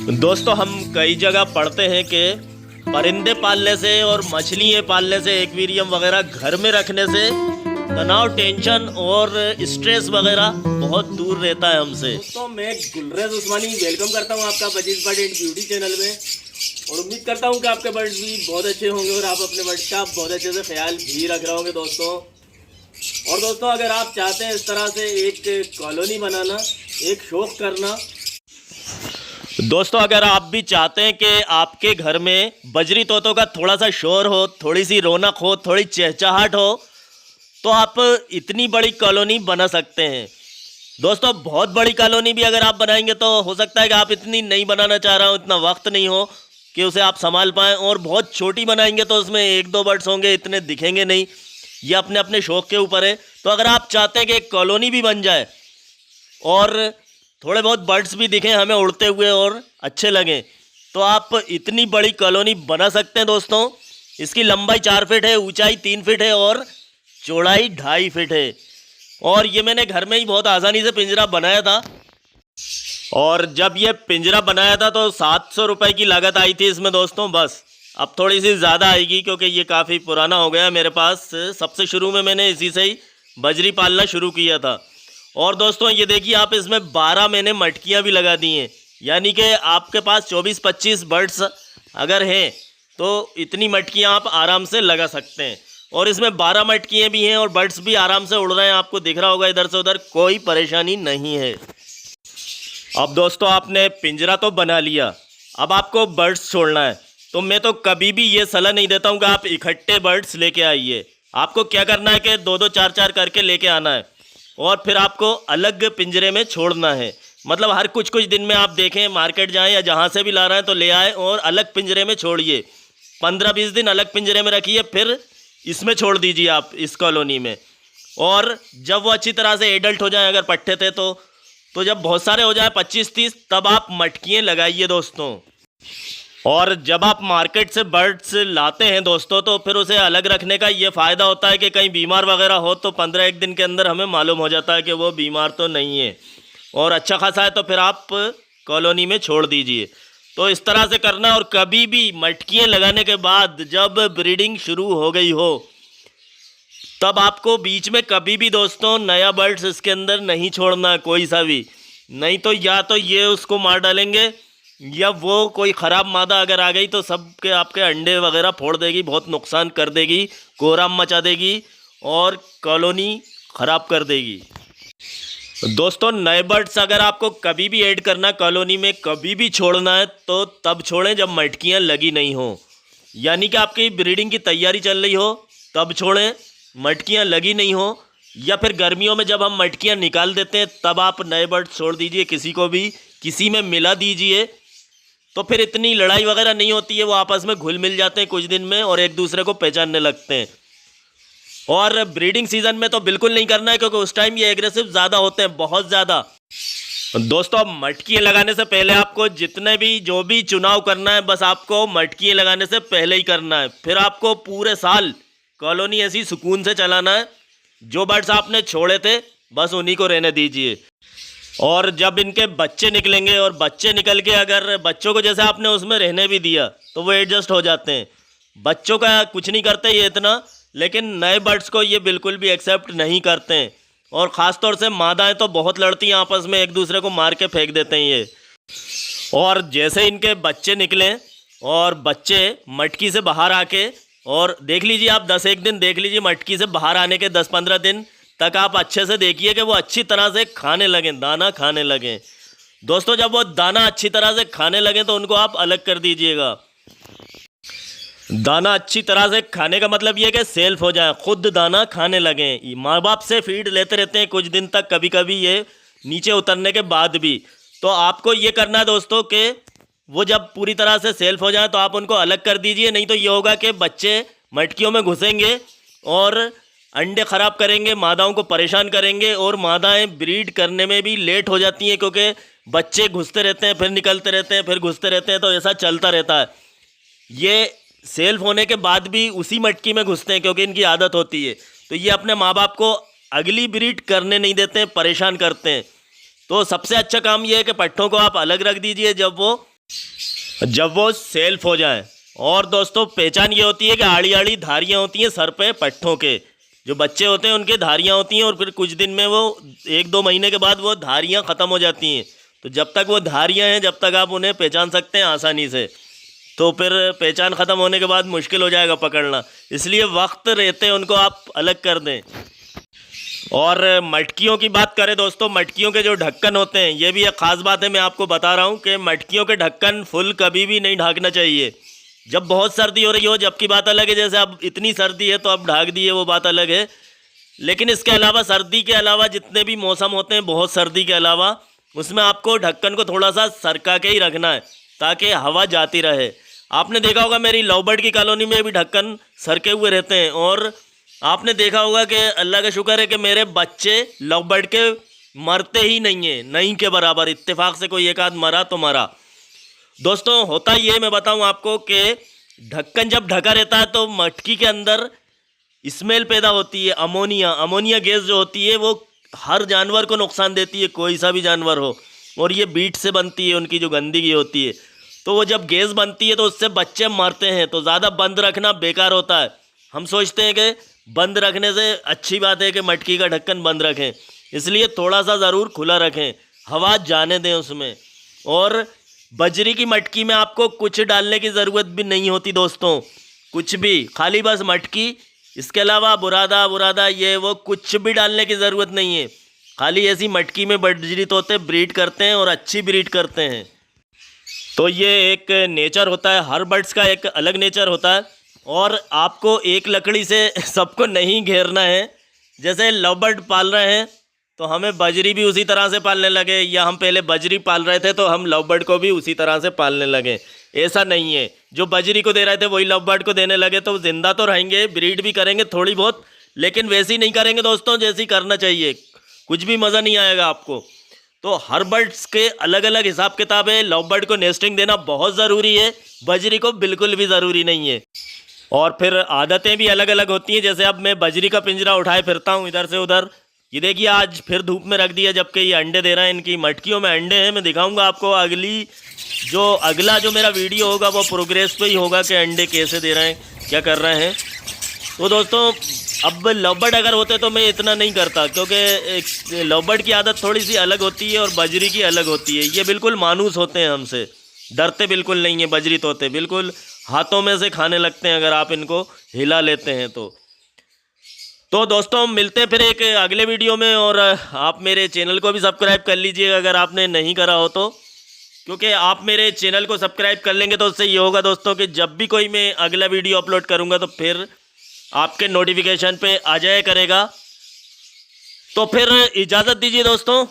दोस्तों, हम कई जगह पढ़ते हैं कि परिंदे पालने से और मछलियाँ पालने से, एक्वेरियम वगैरह घर में रखने से तनाव, टेंशन और स्ट्रेस वगैरह बहुत दूर रहता है हमसे। दोस्तों, मैं गुलरेज उस्मानी वेलकम करता हूँ आपका budgies bird and beauty channel में और उम्मीद करता हूँ कि आपके बर्ड्स भी बहुत अच्छे होंगे और आप अपने बर्ड्स का बहुत अच्छे से ख्याल भी रख रहे होंगे दोस्तों। और दोस्तों, अगर आप चाहते हैं इस तरह से एक कॉलोनी बनाना, एक शौक करना, दोस्तों अगर आप भी चाहते हैं कि आपके घर में बजरी तोतों का थोड़ा सा शोर हो, थोड़ी सी रौनक हो, थोड़ी चहचहाट हो, तो आप इतनी बड़ी कॉलोनी बना सकते हैं। दोस्तों, बहुत बड़ी कॉलोनी भी अगर आप बनाएंगे तो हो सकता है कि आप इतनी नहीं बनाना चाह रहा हो, इतना वक्त नहीं हो कि उसे आप संभाल पाएँ, और बहुत छोटी बनाएंगे तो उसमें एक दो बर्ड्स होंगे, इतने दिखेंगे नहीं। ये अपने अपने शौक के ऊपर है। तो अगर आप चाहते हैं कि एक कॉलोनी भी बन जाए और थोड़े बहुत बर्ड्स भी दिखें हमें उड़ते हुए और अच्छे लगें, तो आप इतनी बड़ी कॉलोनी बना सकते हैं दोस्तों। इसकी लंबाई 4 फीट है, ऊंचाई 3 फीट है और चौड़ाई 2.5 फीट है। और ये मैंने घर में ही बहुत आसानी से पिंजरा बनाया था। और जब ये पिंजरा बनाया था तो 700 रुपये की लागत आई थी इसमें दोस्तों। बस अब थोड़ी सी ज़्यादा आएगी क्योंकि ये काफ़ी पुराना हो गया मेरे पास। सबसे शुरू में मैंने इसी से ही बजरी पालना शुरू किया था। और दोस्तों ये देखिए, आप इसमें 12 मैंने मटकियाँ भी लगा दी हैं, यानी कि आपके पास 24-25 बर्ड्स अगर हैं तो इतनी मटकियाँ आप आराम से लगा सकते हैं। और इसमें 12 मटकियाँ भी हैं और बर्ड्स भी आराम से उड़ रहे हैं, आपको दिख रहा होगा इधर से उधर, कोई परेशानी नहीं है। अब दोस्तों, आपने पिंजरा तो बना लिया, अब आपको बर्ड्स छोड़ना है। तो मैं तो कभी भी ये सलाह नहीं देता हूँ कि आप इकट्ठे बर्ड्स लेके आइए। आपको क्या करना है कि 2-2 4-4 करके लेके आना है और फिर आपको अलग पिंजरे में छोड़ना है। मतलब हर कुछ दिन में आप देखें, मार्केट जाएं या जहाँ से भी ला रहे हैं तो ले आए और अलग पिंजरे में छोड़िए। 15-20 दिन अलग पिंजरे में रखिए, फिर इसमें छोड़ दीजिए आप इस कॉलोनी में। और जब वो अच्छी तरह से एडल्ट हो जाएं, अगर पट्टे थे तो जब बहुत सारे हो जाए 25-30, तब आप मटकियाँ लगाइए दोस्तों। और जब आप मार्केट से बर्ड्स लाते हैं दोस्तों, तो फिर उसे अलग रखने का ये फ़ायदा होता है कि कहीं बीमार वगैरह हो तो 15-1 दिन के अंदर हमें मालूम हो जाता है कि वो बीमार तो नहीं है और अच्छा खासा है, तो फिर आप कॉलोनी में छोड़ दीजिए। तो इस तरह से करना। और कभी भी मटकियाँ लगाने के बाद जब ब्रीडिंग शुरू हो गई हो, तब आपको बीच में कभी भी दोस्तों नया बर्ड्स इसके अंदर नहीं छोड़ना, कोई सा भी। नहीं तो या तो ये उसको मार डालेंगे या वो कोई ख़राब मादा अगर आ गई तो सब के आपके अंडे वगैरह फोड़ देगी, बहुत नुकसान कर देगी, कोहराम मचा देगी और कॉलोनी ख़राब कर देगी। दोस्तों, नए बर्ड्स अगर आपको कभी भी ऐड करना, कॉलोनी में कभी भी छोड़ना है, तो तब छोड़ें जब मटकियाँ लगी नहीं हो, यानी कि आपकी ब्रीडिंग की तैयारी चल रही हो तब छोड़ें, मटकियाँ लगी नहीं हो। या फिर गर्मियों में जब हम मटकियाँ निकाल देते हैं तब आप नए बर्ड्स छोड़ दीजिए, किसी को भी किसी में मिला दीजिए, तो फिर इतनी लड़ाई वगैरह नहीं होती है। वो आपस में घुल मिल जाते हैं कुछ दिन में और एक दूसरे को पहचानने लगते हैं। और ब्रीडिंग सीजन में तो बिल्कुल नहीं करना है क्योंकि उस टाइम ये एग्रेसिव ज़्यादा होते हैं, बहुत ज़्यादा। दोस्तों, मटकियाँ लगाने से पहले आपको जो भी चुनाव करना है, बस आपको मटकियाँ लगाने से पहले ही करना है। फिर आपको पूरे साल कॉलोनी ऐसी सुकून से चलाना है। जो बर्ड्स आपने छोड़े थे बस उन्हीं को रहने दीजिए। और जब इनके बच्चे निकलेंगे और बच्चे निकल के अगर बच्चों को जैसे आपने उसमें रहने भी दिया तो वो एडजस्ट हो जाते हैं। बच्चों का कुछ नहीं करते ये इतना, लेकिन नए बर्ड्स को ये बिल्कुल भी एक्सेप्ट नहीं करते हैं। और ख़ास तौर से मादाएं तो बहुत लड़ती हैं आपस में, एक दूसरे को मार के फेंक देते हैं ये। और जैसे इनके बच्चे निकलें और बच्चे मटकी से बाहर आके, और देख लीजिए आप 10-1 दिन देख लीजिए, मटकी से बाहर आने के 10-15 दिन तक आप अच्छे से देखिए कि वो अच्छी तरह से खाने लगें, दाना खाने लगें। दोस्तों, जब वो दाना अच्छी तरह से खाने लगें तो उनको आप अलग कर दीजिएगा। दाना अच्छी तरह से खाने का मतलब ये है कि सेल्फ हो जाए, खुद दाना खाने लगें। माँ बाप से फीड लेते रहते हैं कुछ दिन तक, कभी कभी ये नीचे उतरने के बाद भी। तो आपको ये करना है दोस्तों कि वो जब पूरी तरह से सेल्फ हो जाए तो आप उनको अलग कर दीजिए। नहीं तो ये होगा कि बच्चे मटकियों में घुसेंगे और अंडे ख़राब करेंगे, मादाओं को परेशान करेंगे, और मादाएं ब्रीड करने में भी लेट हो जाती हैं क्योंकि बच्चे घुसते रहते हैं, फिर निकलते रहते हैं, फिर घुसते रहते हैं, तो ऐसा चलता रहता है। ये सेल्फ होने के बाद भी उसी मटकी में घुसते हैं क्योंकि इनकी आदत होती है। तो ये अपने माँ बाप को अगली ब्रीड करने नहीं देते हैं, परेशान करते हैं। तो सबसे अच्छा काम ये है कि पट्ठों को आप अलग रख दीजिए जब वो जब वो सेल्फ हो जाएं। और दोस्तों पहचान ये होती है कि आड़ी आड़ी धारियाँ होती हैं सर पे पट्ठों के, जो बच्चे होते हैं उनके धारियाँ होती हैं और फिर कुछ दिन में वो 1-2 महीने के बाद वो धारियाँ ख़त्म हो जाती हैं। तो जब तक वो धारियाँ हैं जब तक आप उन्हें पहचान सकते हैं आसानी से, तो फिर पहचान ख़त्म होने के बाद मुश्किल हो जाएगा पकड़ना, इसलिए वक्त रहते उनको आप अलग कर दें। और मटकियों की बात करें दोस्तों, मटकियों के जो ढक्कन होते हैं, ये भी एक ख़ास बात है, मैं आपको बता रहा हूँ कि मटकियों के ढक्कन फुल कभी भी नहीं ढाँकना चाहिए। जब बहुत सर्दी हो रही हो जब की बात अलग है, जैसे अब इतनी सर्दी है तो अब ढाँक दिए वो बात अलग है, लेकिन इसके अलावा सर्दी के अलावा जितने भी मौसम होते हैं बहुत सर्दी के अलावा, उसमें आपको ढक्कन को थोड़ा सा सरका के ही रखना है ताकि हवा जाती रहे। आपने देखा होगा मेरी लव बर्ड की कॉलोनी में भी ढक्कन सरके हुए रहते हैं, और आपने देखा होगा कि अल्लाह का शुक्र है कि मेरे बच्चे लव बर्ड के मरते ही नहीं हैं, नहीं के बराबर, इत्तेफाक से कोई एक आध मरा तो मरा। दोस्तों होता ये मैं बताऊं आपको कि ढक्कन जब ढका रहता है तो मटकी के अंदर स्मेल पैदा होती है, अमोनिया गैस जो होती है वो हर जानवर को नुकसान देती है, कोई सा भी जानवर हो, और ये बीट से बनती है, उनकी जो गंदगी होती है, तो वो जब गैस बनती है तो उससे बच्चे मरते हैं। तो ज़्यादा बंद रखना बेकार होता है। हम सोचते हैं कि बंद रखने से अच्छी बात है कि मटकी का ढक्कन बंद रखें, इसलिए थोड़ा सा ज़रूर खुला रखें, हवा जाने दें उसमें। और बजरी की मटकी में आपको कुछ डालने की ज़रूरत भी नहीं होती दोस्तों, कुछ भी, खाली बस मटकी, इसके अलावा बुरादा ये वो कुछ भी डालने की ज़रूरत नहीं है। खाली ऐसी मटकी में बजरी तोते ब्रीड करते हैं और अच्छी ब्रीड करते हैं। तो ये एक नेचर होता है, हर बर्ड्स का एक अलग नेचर होता है, और आपको एक लकड़ी से सबको नहीं घेरना है। जैसे लव बर्ड पाल रहे हैं तो हमें बजरी भी उसी तरह से पालने लगे, या हम पहले बजरी पाल रहे थे तो हम लव बर्ड को भी उसी तरह से पालने लगे, ऐसा नहीं है। जो बजरी को दे रहे थे वही लव बर्ड को देने लगे तो ज़िंदा तो रहेंगे, ब्रीड भी करेंगे थोड़ी बहुत, लेकिन वैसी नहीं करेंगे दोस्तों जैसी करना चाहिए, कुछ भी मज़ा नहीं आएगा आपको। तो हर बर्ड्स के अलग अलग हिसाब किताब है। लव बर्ड को नेस्टिंग देना बहुत ज़रूरी है, बजरी को बिल्कुल भी ज़रूरी नहीं है। और फिर आदतें भी अलग अलग होती हैं। जैसे अब मैं बजरी का पिंजरा उठाए फिरता हूँ इधर से उधर, ये देखिए आज फिर धूप में रख दिया, जबकि ये अंडे दे रहे हैं, इनकी मटकियों में अंडे हैं। मैं दिखाऊंगा आपको अगला जो मेरा वीडियो होगा वो प्रोग्रेस पे ही होगा कि अंडे कैसे दे रहे हैं, क्या कर रहे हैं। तो दोस्तों अब लव बर्ड अगर होते तो मैं इतना नहीं करता, क्योंकि लव बर्ड की आदत थोड़ी सी अलग होती है और बजरी की अलग होती है। ये बिल्कुल मानूस होते हैं हमसे, डरते बिल्कुल नहीं है बजरी तोते, बिल्कुल हाथों में से खाने लगते हैं अगर आप इनको हिला लेते हैं तो दोस्तों मिलते हैं फिर एक अगले वीडियो में। और आप मेरे चैनल को भी सब्सक्राइब कर लीजिएगा अगर आपने नहीं करा हो तो, क्योंकि आप मेरे चैनल को सब्सक्राइब कर लेंगे तो उससे ये होगा दोस्तों कि जब भी कोई मैं अगला वीडियो अपलोड करूँगा तो फिर आपके नोटिफिकेशन पे आ जाया करेगा। तो फिर इजाज़त दीजिए दोस्तों।